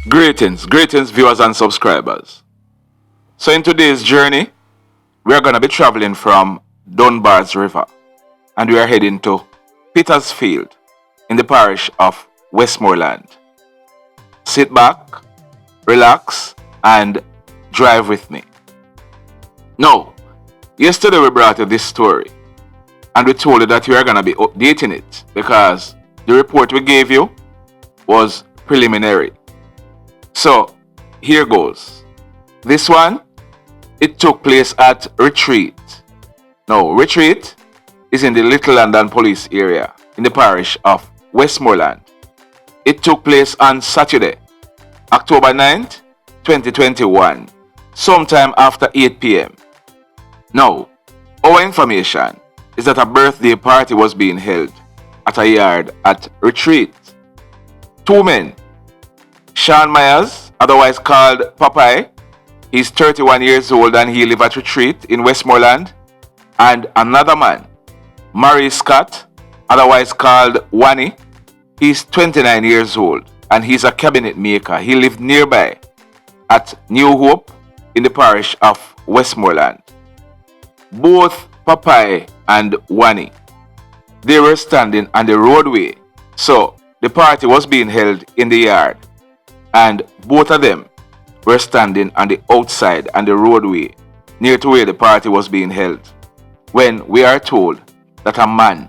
Greetings viewers and subscribers. So in today's journey, we are going to be traveling from Dunbar's River and we are heading to Petersfield in the parish of Westmoreland. Sit back, relax and drive with me. Now, yesterday we brought you this story and we told you that we are going to be updating it because the report we gave you was preliminary. So, here goes. This one, it took place at Retreat. Now, Retreat is in the Little London Police area in the parish of Westmoreland. It took place on Saturday, October 9th, 2021, sometime after 8 p.m. Now, our information is that a birthday party was being held at a yard at Retreat. Two men, Shawn Myers, otherwise called Popeye, he's 31 years old and he lives at Retreat in Westmoreland, and another man, Maurice Scott, otherwise called ONEY, he's 29 years old and he's a cabinet maker. He lived nearby at New Hope in the parish of Westmoreland. Both Popeye and ONEY, they were standing on the roadway, so the party was being held in the yard. And both of them were standing on the outside on the roadway near to where the party was being held when we are told that a man,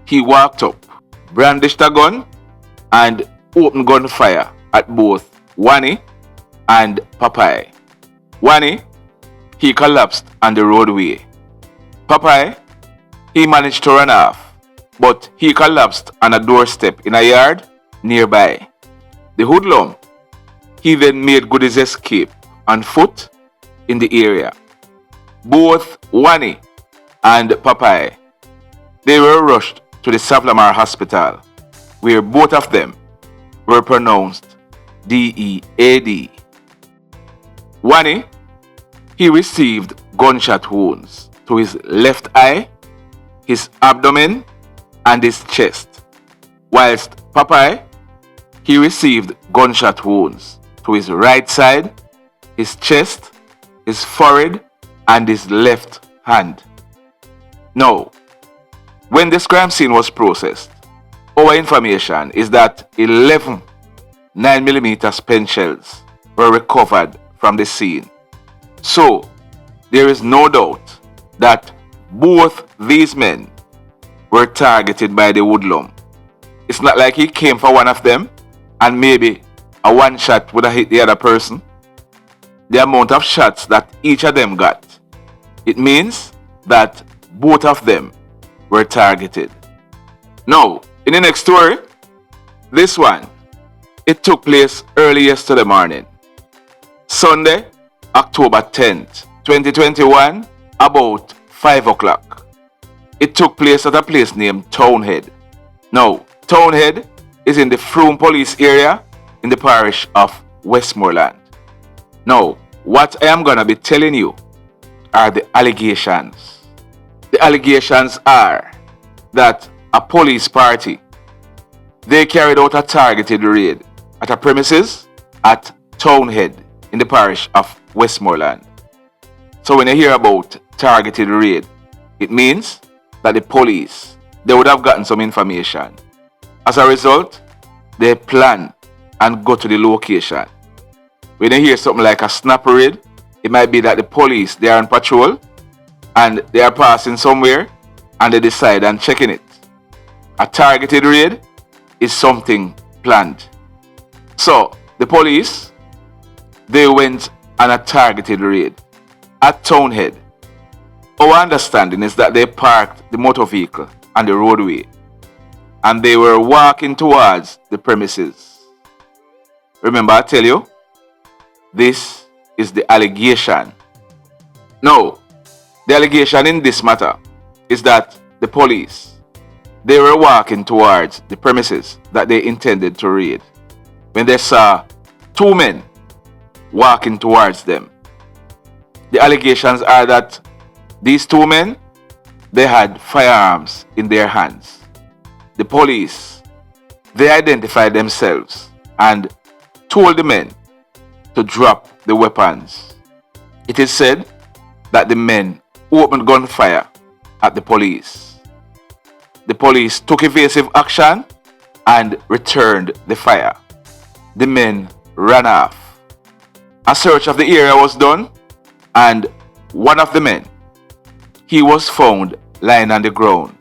he walked up, brandished a gun and opened gunfire at both ONEY and Popeye. ONEY, he collapsed on the roadway. Popeye, he managed to run off, but he collapsed on a doorstep in a yard nearby. The hoodlum, he then made good his escape on foot in the area. Both ONEY and Popeye, they were rushed to the Savlamar Hospital, where both of them were pronounced DEAD. ONEY, he received gunshot wounds to his left eye, his abdomen, and his chest, whilst Popeye, he received gunshot wounds to his right side, his chest, his forehead, and his left hand. Now, when this crime scene was processed, our information is that 11 9mm spent shells were recovered from the scene. So, there is no doubt that both these men were targeted by the hoodlum. It's not like he came for one of them and maybe a one shot would have hit the other person. The amount of shots that each of them got, it means that both of them were targeted. Now, in the next story, this one, it took place early yesterday morning, Sunday, October 10th, 2021, about 5 o'clock. It took place at a place named Townhead. Now, Townhead is in the Frome Police area in the parish of Westmoreland. Now, what I am going to be telling you are the allegations. The allegations are that a police party, they carried out a targeted raid at a premises at Townhead in the parish of Westmoreland. So when you hear about targeted raid, it means that the police, they would have gotten some information. As a result, they plan and go to the location. When you hear something like a snap raid, it might be that the police, they are on patrol and they are passing somewhere and they decide on checking it. A targeted raid is something planned. So, the police, they went on a targeted raid at Townhead. Our understanding is that they parked the motor vehicle on the roadway and they were walking towards the premises. Remember, I tell you, this is the allegation. Now, the allegation in this matter is that the police, they were walking towards the premises that they intended to raid when they saw two men walking towards them. The allegations are that these two men, they had firearms in their hands. The police, they identified themselves and told the men to drop the weapons. It is said that the men opened gunfire at the police. The police took evasive action and returned the fire. The men ran off. A search of the area was done, and one of the men, he was found lying on the ground.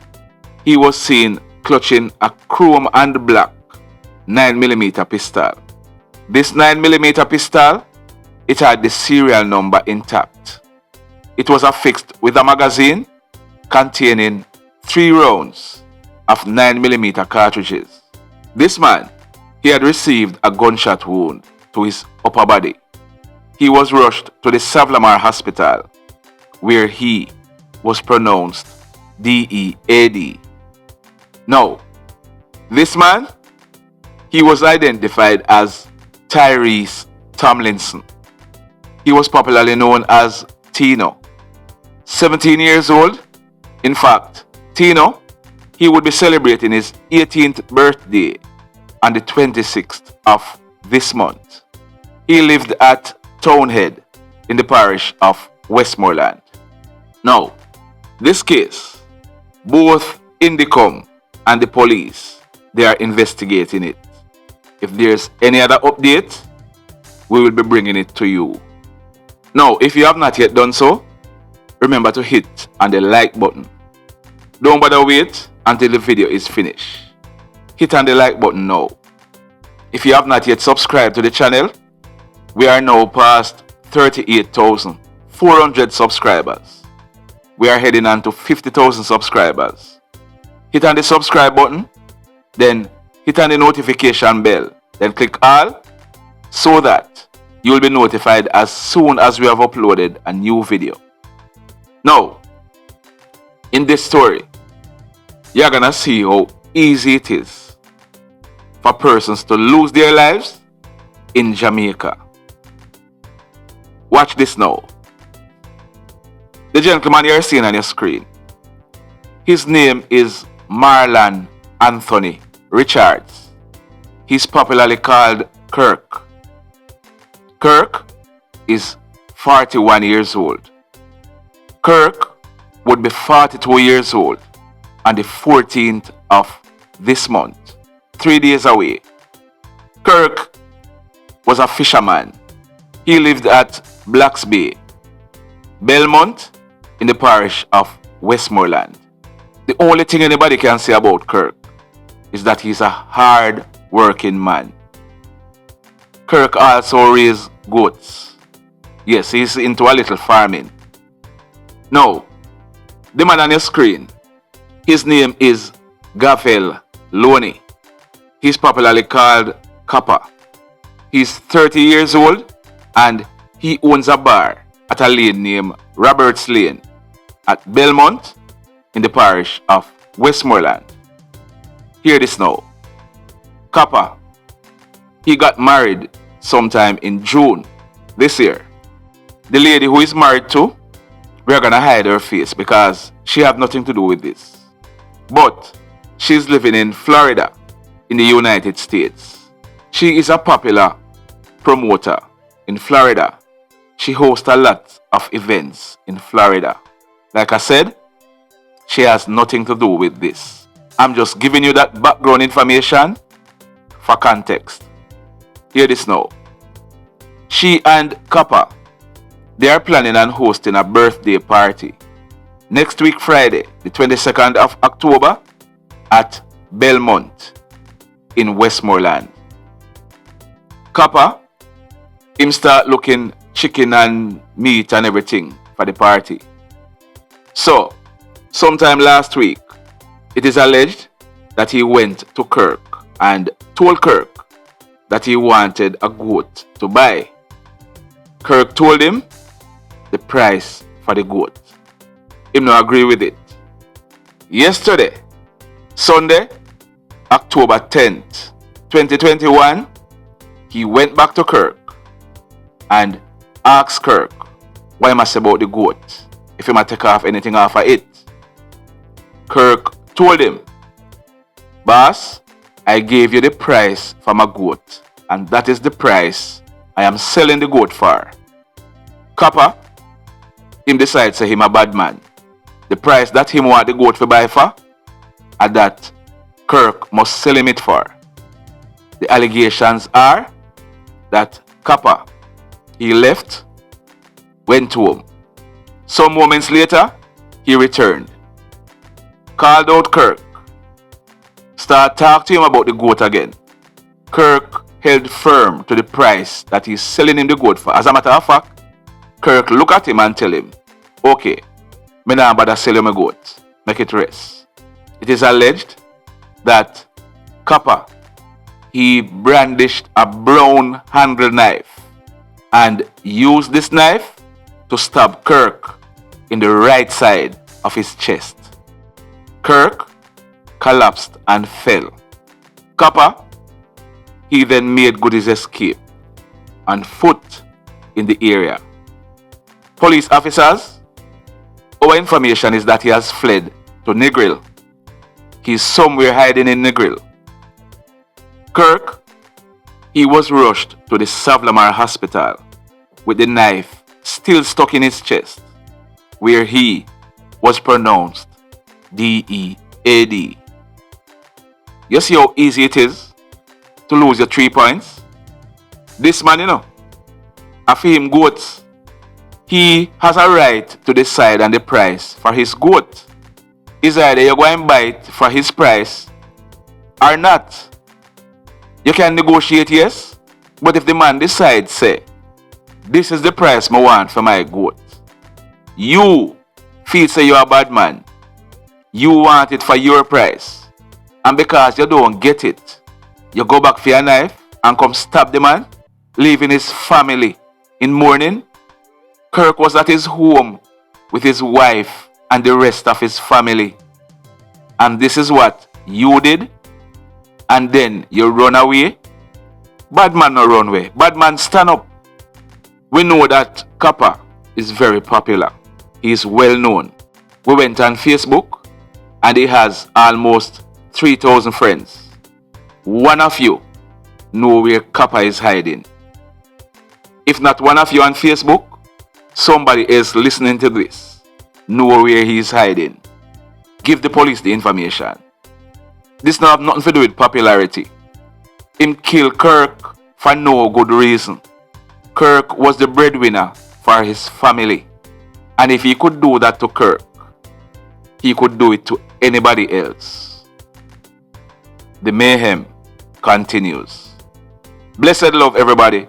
He was seen clutching a chrome and black 9mm pistol. This 9mm pistol, it had the serial number intact. It was affixed with a magazine containing 3 rounds of 9mm cartridges. This man, he had received a gunshot wound to his upper body. He was rushed to the Savlamar Hospital, where he was pronounced DEAD. Now, this man, he was identified as Tyrese Tomlinson. He was popularly known as TINO. 17 years old. In fact, TINO, he would be celebrating his 18th birthday on the 26th of this month. He lived at Townhead in the parish of Westmoreland. Now, this case, both Indicom and the police, they are investigating it. If there's any other update, we will be bringing it to you. Now, if you have not yet done so, remember to hit on the like button. Don't bother wait until the video is finished. Hit on the like button now. If you have not yet subscribed to the channel, we are now past 38,400 subscribers. We are heading on to 50,000 subscribers. Hit on the subscribe button, then hit on the notification bell, then click all, so that you will be notified as soon as we have uploaded a new video. Now, in this story, you're gonna see how easy it is for persons to lose their lives in Jamaica. Watch this now. The gentleman you're seeing on your screen, his name is Marlon Anthony Richards. He's popularly called Kirk. Kirk is 41 years old. Kirk would be 42 years old on the 14th of this month, 3 days away. Kirk was a fisherman. He lived at Blacks Bay, Belmont, in the parish of Westmoreland. The only thing anybody can say about Kirk is that he's a hard-working man. Kirk also raised goats. Yes, he's into a little farming. Now, the man on your screen, his name is Gavel Loney. He's popularly called Kappa. He's 30 years old and he owns a bar at a lane named Roberts Lane at Belmont in the parish of Westmoreland. Hear this now. Kappa, he got married sometime in June this year. The lady who is married to, we're gonna hide her face because she have nothing to do with this. But she's living in Florida in the United States. She is a popular promoter in Florida. She hosts a lot of events in Florida. Like I said, she has nothing to do with this. I'm just giving you that background information for context. Hear this now. She and Kappa, they are planning on hosting a birthday party next week Friday, the 22nd of October at Belmont in Westmoreland. Kappa, him start looking chicken and meat and everything for the party. So, sometime last week, it is alleged that he went to Kirk and told Kirk that he wanted a goat to buy. Kirk told him the price for the goat. Him no agree with it. Yesterday, Sunday, October 10th, 2021, he went back to Kirk and asked Kirk what he must say about the goat, if he might take off anything off of it. Kirk told him, "Boss, I gave you the price for my goat and that is the price I am selling the goat for. Kappa, him decide say him a bad man. The price that him want the goat for buy for, and that Kirk must sell him it for. The allegations are that Kappa, he left, went home. Some moments later, he returned, called out Kirk, start talk to him about the goat again. Kirk held firm to the price that he's selling him the goat for. As a matter of fact, Kirk look at him and tell him, okay, me nah bother sell you my goat, make it rest. It is alleged that Kappa, he brandished a brown handle knife and used this knife to stab Kirk in the right side of his chest. Kirk collapsed and fell. Kappa, he then made good his escape on foot in the area. Police officers, our information is that he has fled to Negril. He's somewhere hiding in Negril. Kirk, he was rushed to the Savlamar hospital with the knife still stuck in his chest, where he was pronounced DEAD. You see how easy it is to lose your 3 points? This man, after him goats, he has a right to decide on the price for his goat. Is either you go and buy it for his price or not. You can negotiate, yes, but if the man decides, say, this is the price I want for my goat, you feel say you're a bad man, you want it for your price, and because you don't get it, you go back for your knife and come stab the man, leaving his family in mourning. Kirk was at his home with his wife and the rest of his family. And this is what you did? And then you run away? Bad man no run away. Bad man stand up. We know that Kappa is very popular. He is well known. We went on Facebook and he has almost 3,000 friends. One of you know where Kappa is hiding. If not one of you on Facebook, somebody else listening to this know where he is hiding. Give the police the information. This not have nothing to do with popularity. Him kill Kirk for no good reason. Kirk was the breadwinner for his family. And if he could do that to Kirk, he could do it to anybody else. The mayhem continues. Blessed love, everybody.